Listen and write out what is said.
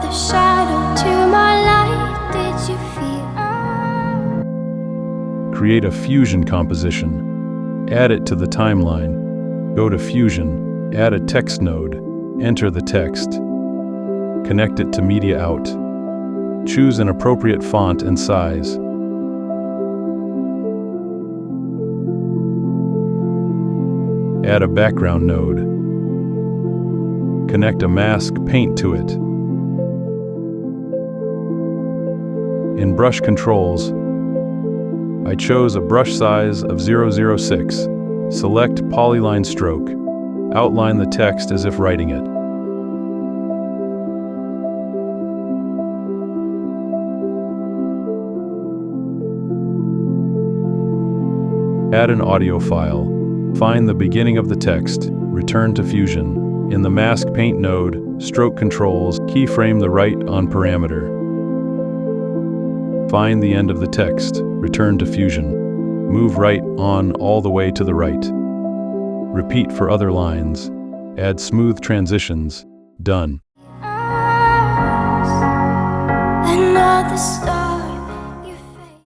another shadow to my light. Did you feel? Create a fusion composition. Add it to the timeline. Go to Fusion, add a text node, enter the text. Connect it to Media Out. Choose an appropriate font and size. Add a background node. Connect a mask paint to it. In brush controls, I chose a brush size of 006. Select polyline stroke. Outline the text as if writing it. Add an audio file. Find the beginning of the text. Return to Fusion. In the Mask Paint node, Stroke Controls, keyframe the right on parameter. Find the end of the text. Return to Fusion. Move right on all the way to the right. Repeat for other lines. Add smooth transitions. Done. Another star.